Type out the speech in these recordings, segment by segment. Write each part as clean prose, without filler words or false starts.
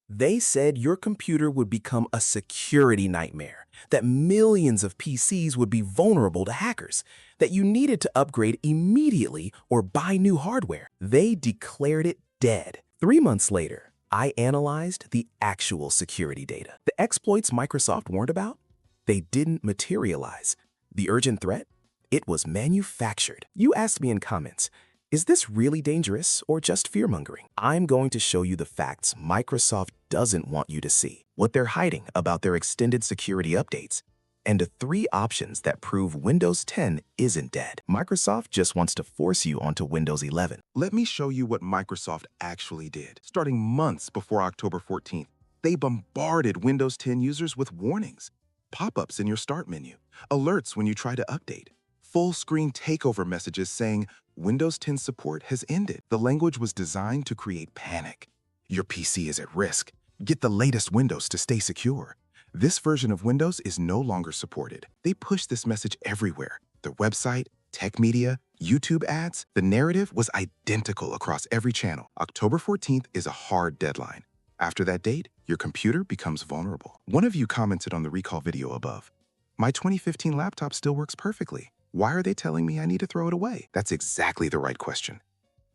They said your computer would become a security nightmare, that millions of PCs would be vulnerable to hackers, that you needed to upgrade immediately or buy new hardware. They declared it dead. 3 months later, I analyzed the actual security data. The exploits Microsoft warned about, they didn't materialize. The urgent threat, it was manufactured. You asked me in comments, is this really dangerous or just fear-mongering? I'm going to show you the facts Microsoft doesn't want you to see, what they're hiding about their extended security updates, and the 3 options that prove Windows 10 isn't dead. Microsoft just wants to force you onto Windows 11. Let me show you what Microsoft actually did. Starting months before October 14th, they bombarded Windows 10 users with warnings, pop-ups in your start menu, alerts when you try to update, full-screen takeover messages saying Windows 10 support has ended. The language was designed to create panic. Your PC is at risk. Get the latest Windows to stay secure. This version of Windows is no longer supported. They pushed this message everywhere. Their website, tech media, YouTube ads, the narrative was identical across every channel. October 14th is a hard deadline. After that date, your computer becomes vulnerable. One of you commented on the recall video above. My 2015 laptop still works perfectly. Why are they telling me I need to throw it away? That's exactly the right question.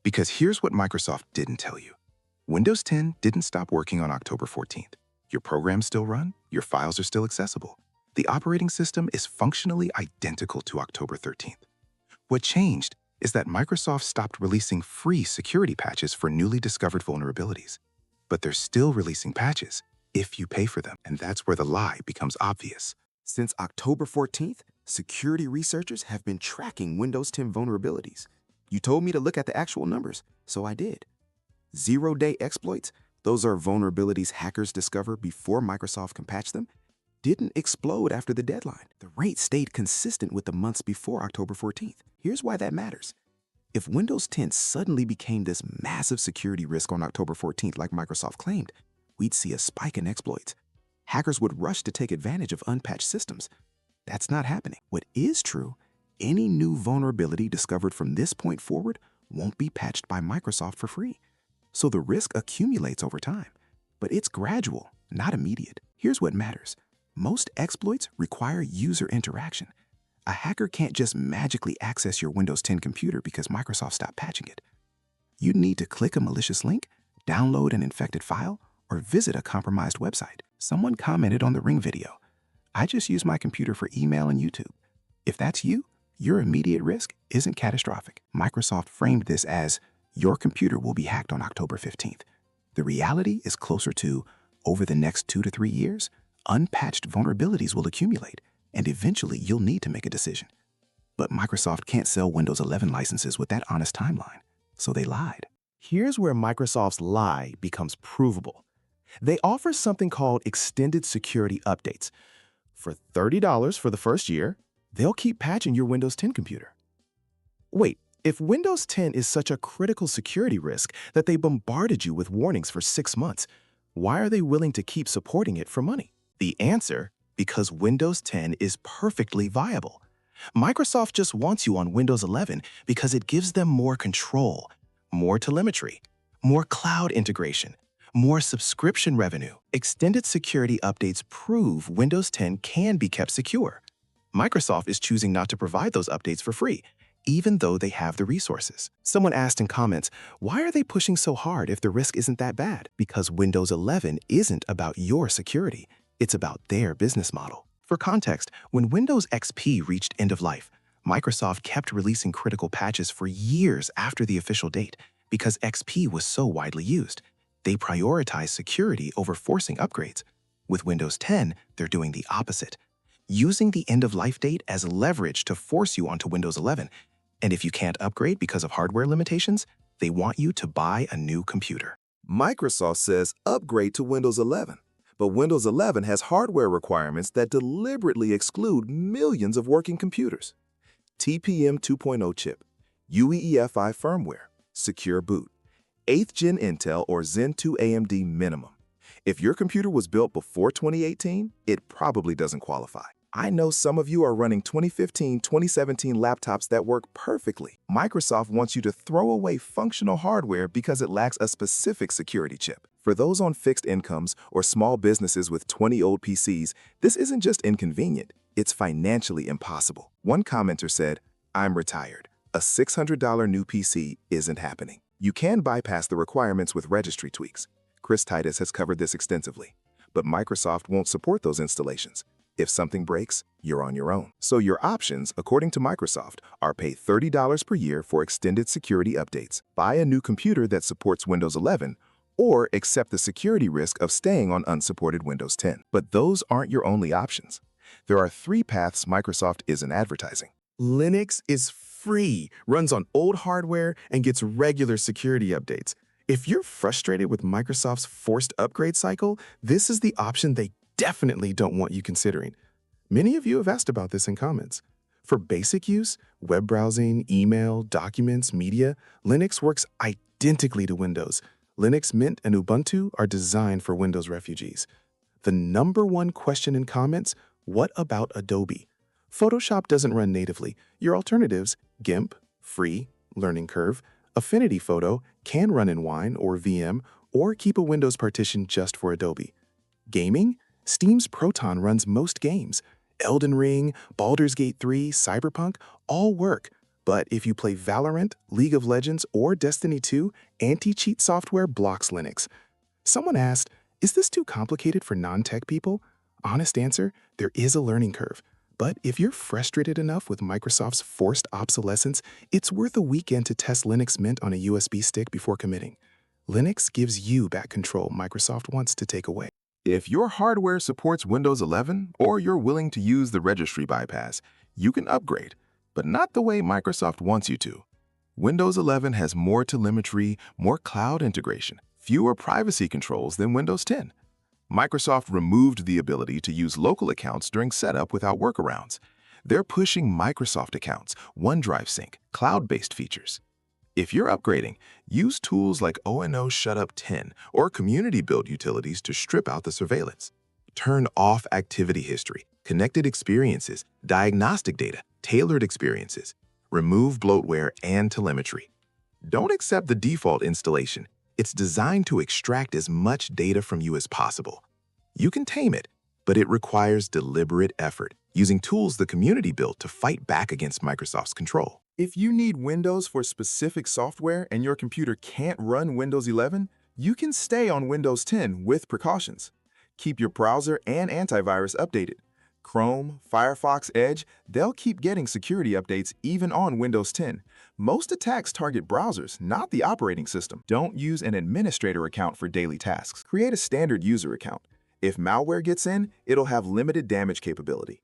Because here's what Microsoft didn't tell you. Windows 10 didn't stop working on October 14th. Your programs still run, your files are still accessible. The operating system is functionally identical to October 13th. What changed is that Microsoft stopped releasing free security patches for newly discovered vulnerabilities. But they're still releasing patches if you pay for them, and that's where the lie becomes obvious. Since October 14th, security researchers have been tracking Windows 10 vulnerabilities. You told me to look at the actual numbers, so I did. Zero-day exploits, those are vulnerabilities hackers discover before Microsoft can patch them, didn't explode after the deadline. The rate stayed consistent with the months before October 14th. Here's why that matters. If Windows 10 suddenly became this massive security risk on October 14th like Microsoft claimed, we'd see a spike in exploits. Hackers would rush to take advantage of unpatched systems. That's not happening. What is true, any new vulnerability discovered from this point forward won't be patched by Microsoft for free. So the risk accumulates over time, but it's gradual, not immediate. Here's what matters. Most exploits require user interaction. A hacker can't just magically access your Windows 10 computer because Microsoft stopped patching it. You need to click a malicious link, download an infected file, or visit a compromised website. Someone commented on the Ring video, I just use my computer for email and YouTube. If that's you, your immediate risk isn't catastrophic. Microsoft framed this as, your computer will be hacked on October 15th. The reality is closer to, over the next 2 to 3 years, unpatched vulnerabilities will accumulate, and eventually you'll need to make a decision. But Microsoft can't sell Windows 11 licenses with that honest timeline, so they lied. Here's where Microsoft's lie becomes provable. They offer something called extended security updates. For $30 for the first year, they'll keep patching your Windows 10 computer. Wait, if Windows 10 is such a critical security risk that they bombarded you with warnings for 6 months, why are they willing to keep supporting it for money? The answer, because Windows 10 is perfectly viable. Microsoft just wants you on Windows 11 because it gives them more control, more telemetry, more cloud integration, more subscription revenue. Extended security updates prove Windows 10 can be kept secure. Microsoft is choosing not to provide those updates for free, even though they have the resources. Someone asked in comments, why are they pushing so hard if the risk isn't that bad? Because Windows 11 isn't about your security, it's about their business model. For context, when Windows XP reached end of life, Microsoft kept releasing critical patches for years after the official date because XP was so widely used. They prioritized security over forcing upgrades. With Windows 10, they're doing the opposite, using the end-of-life date as leverage to force you onto Windows 11. And if you can't upgrade because of hardware limitations, they want you to buy a new computer. Microsoft says upgrade to Windows 11, but Windows 11 has hardware requirements that deliberately exclude millions of working computers. TPM 2.0 chip, UEFI firmware, secure boot, 8th Gen Intel or Zen 2 AMD minimum. If your computer was built before 2018, it probably doesn't qualify. I know some of you are running 2015, 2017 laptops that work perfectly. Microsoft wants you to throw away functional hardware because it lacks a specific security chip. For those on fixed incomes or small businesses with 20 old PCs, this isn't just inconvenient, it's financially impossible. One commenter said, "I'm retired. A $600 new PC isn't happening." You can bypass the requirements with registry tweaks. Chris Titus has covered this extensively. But Microsoft won't support those installations. If something breaks, you're on your own. So your options, according to Microsoft, are pay $30 per year for extended security updates, buy a new computer that supports Windows 11, or accept the security risk of staying on unsupported Windows 10. But those aren't your only options. There are 3 paths Microsoft isn't advertising. Linux is free, runs on old hardware, and gets regular security updates. If you're frustrated with Microsoft's forced upgrade cycle, this is the option they definitely don't want you considering. Many of you have asked about this in comments. For basic use, web browsing, email, documents, media, Linux works identically to Windows. Linux Mint and Ubuntu are designed for Windows refugees. The #1 question in comments, what about Adobe? Photoshop doesn't run natively. Your alternatives, GIMP, free, learning curve, Affinity Photo, can run in Wine or VM, or keep a Windows partition just for Adobe. Gaming? Steam's Proton runs most games. Elden Ring, Baldur's Gate 3, Cyberpunk, all work. But if you play Valorant, League of Legends, or Destiny 2, anti-cheat software blocks Linux. Someone asked, is this too complicated for non-tech people? Honest answer, there is a learning curve. But if you're frustrated enough with Microsoft's forced obsolescence, it's worth a weekend to test Linux Mint on a USB stick before committing. Linux gives you back control Microsoft wants to take away. If your hardware supports Windows 11 or you're willing to use the registry bypass, you can upgrade, but not the way Microsoft wants you to. Windows 11 has more telemetry, more cloud integration, fewer privacy controls than Windows 10. Microsoft removed the ability to use local accounts during setup without workarounds. They're pushing Microsoft accounts, OneDrive Sync, cloud-based features. If you're upgrading, use tools like ONO Shutup 10 or community build utilities to strip out the surveillance. Turn off activity history, connected experiences, diagnostic data, tailored experiences. Remove bloatware and telemetry. Don't accept the default installation. It's designed to extract as much data from you as possible. You can tame it, but it requires deliberate effort, using tools the community built to fight back against Microsoft's control. If you need Windows for specific software and your computer can't run Windows 11, you can stay on Windows 10 with precautions. Keep your browser and antivirus updated. Chrome, Firefox, Edge, they'll keep getting security updates even on Windows 10. Most attacks target browsers, not the operating system. Don't use an administrator account for daily tasks. Create a standard user account. If malware gets in, it'll have limited damage capability.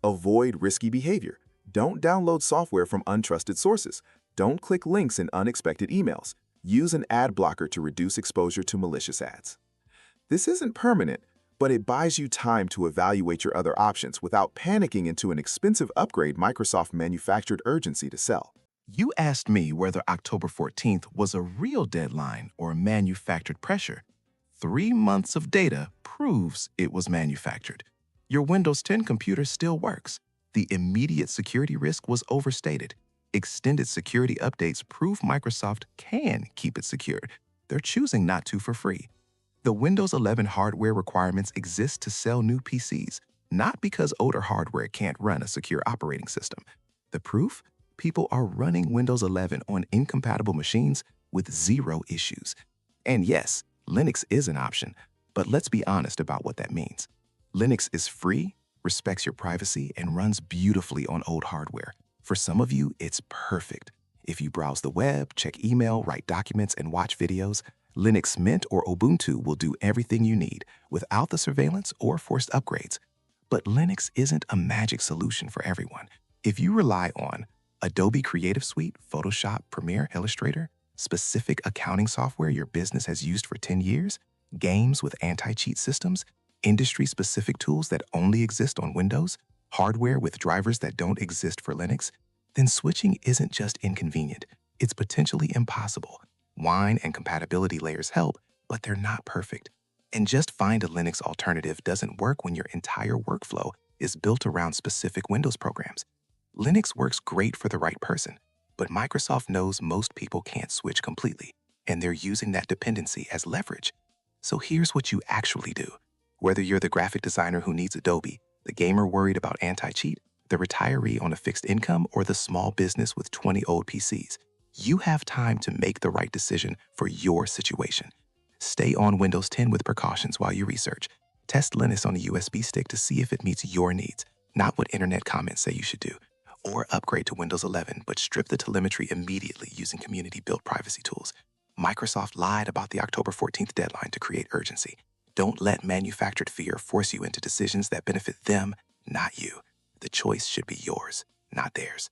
Avoid risky behavior. Don't download software from untrusted sources. Don't click links in unexpected emails. Use an ad blocker to reduce exposure to malicious ads. This isn't permanent, but it buys you time to evaluate your other options without panicking into an expensive upgrade Microsoft manufactured urgency to sell. You asked me whether October 14th was a real deadline or a manufactured pressure. 3 months of data proves it was manufactured. Your Windows 10 computer still works. The immediate security risk was overstated. Extended security updates prove Microsoft can keep it secure. They're choosing not to for free. The Windows 11 hardware requirements exist to sell new PCs, not because older hardware can't run a secure operating system. The proof? People are running Windows 11 on incompatible machines with 0 issues. And yes, Linux is an option, but let's be honest about what that means. Linux is free, respects your privacy, and runs beautifully on old hardware. For some of you, it's perfect. If you browse the web, check email, write documents, and watch videos, Linux Mint or Ubuntu will do everything you need without the surveillance or forced upgrades. But Linux isn't a magic solution for everyone. If you rely on Adobe Creative Suite, Photoshop, Premiere, Illustrator, specific accounting software your business has used for 10 years, games with anti-cheat systems, industry-specific tools that only exist on Windows, hardware with drivers that don't exist for Linux, then switching isn't just inconvenient, it's potentially impossible. Wine and compatibility layers help, but they're not perfect. And just find a Linux alternative doesn't work when your entire workflow is built around specific Windows programs. Linux works great for the right person, but Microsoft knows most people can't switch completely, and they're using that dependency as leverage. So here's what you actually do. Whether you're the graphic designer who needs Adobe, the gamer worried about anti-cheat, the retiree on a fixed income, or the small business with 20 old PCs, you have time to make the right decision for your situation. Stay on Windows 10 with precautions while you research. Test Linux on a USB stick to see if it meets your needs, not what internet comments say you should do. Or upgrade to Windows 11, but strip the telemetry immediately using community-built privacy tools. Microsoft lied about the October 14th deadline to create urgency. Don't let manufactured fear force you into decisions that benefit them, not you. The choice should be yours, not theirs.